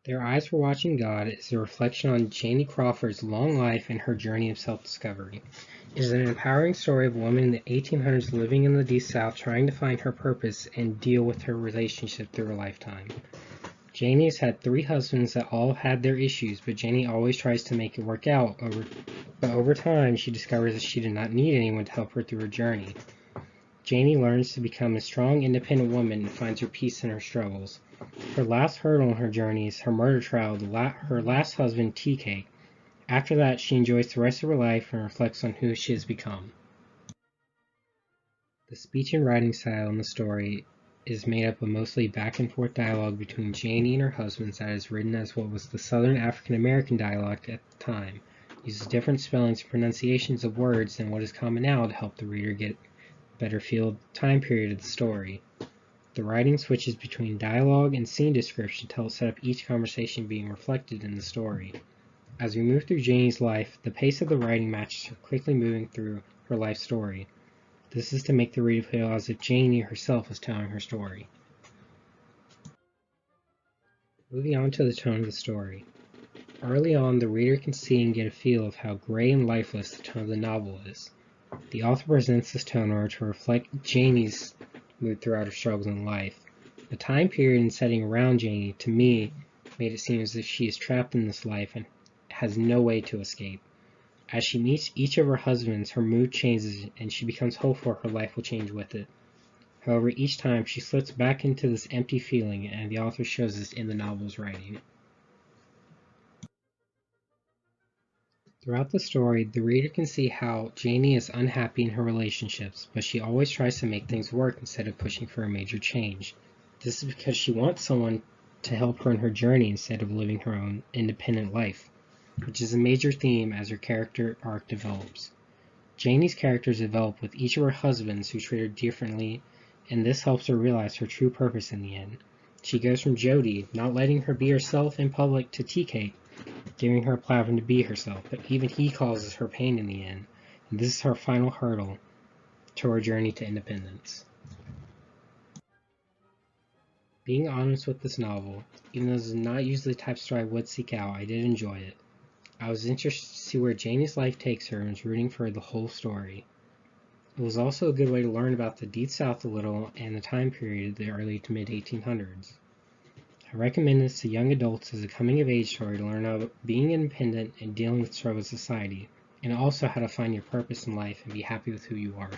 Their Eyes Were Watching God is a reflection on Janie Crawford's long life and her journey of self-discovery. It is an empowering story of a woman in the 1800s living in the Deep South trying to find her purpose and deal with her relationship through her lifetime. Janie has had 3 husbands that all had their issues, but Janie always tries to make it work out. But over time, she discovers that she did not need anyone to help her through her journey. Janie learns to become a strong, independent woman and finds her peace in her struggles. Her last hurdle in her journey is her murder trial to her last husband, TK. After that, she enjoys the rest of her life and reflects on who she has become. The speech and writing style in the story is made up of mostly back-and-forth dialogue between Janie and her husbands that is written as what was the Southern African American dialect at the time. It uses different spellings and pronunciations of words than what is common now to help the reader get a better feel of the time period of the story. The writing switches between dialogue and scene description to help set up each conversation being reflected in the story. As we move through Janie's life, the pace of the writing matches her quickly moving through her life story. This is to make the reader feel as if Janie herself is telling her story. Moving on to the tone of the story. Early on, the reader can see and get a feel of how gray and lifeless the tone of the novel is. The author presents this tone in order to reflect Janie's mood throughout her struggles in life. The time period and setting around Janie, to me, made it seem as if she is trapped in this life and has no way to escape. As she meets each of her husbands, her mood changes and she becomes hopeful her life will change with it. However, each time she slips back into this empty feeling, and the author shows this in the novel's writing. Throughout the story, the reader can see how Janie is unhappy in her relationships, but she always tries to make things work instead of pushing for a major change. This is because she wants someone to help her in her journey instead of living her own independent life, which is a major theme as her character arc develops. Janie's characters develop with each of her husbands who treat her differently, and this helps her realize her true purpose in the end. She goes from Jody, not letting her be herself in public, to TK, giving her a platform to be herself, but even he causes her pain in the end, and this is her final hurdle to her journey to independence. Being honest with this novel, even though this is not usually the type of story I would seek out, I did enjoy it. I was interested to see where Janie's life takes her and was rooting for the whole story. It was also a good way to learn about the Deep South a little and the time period of the early to mid-1800s. I recommend this to young adults as a coming-of-age story to learn about being independent and dealing with struggle with society, and also how to find your purpose in life and be happy with who you are.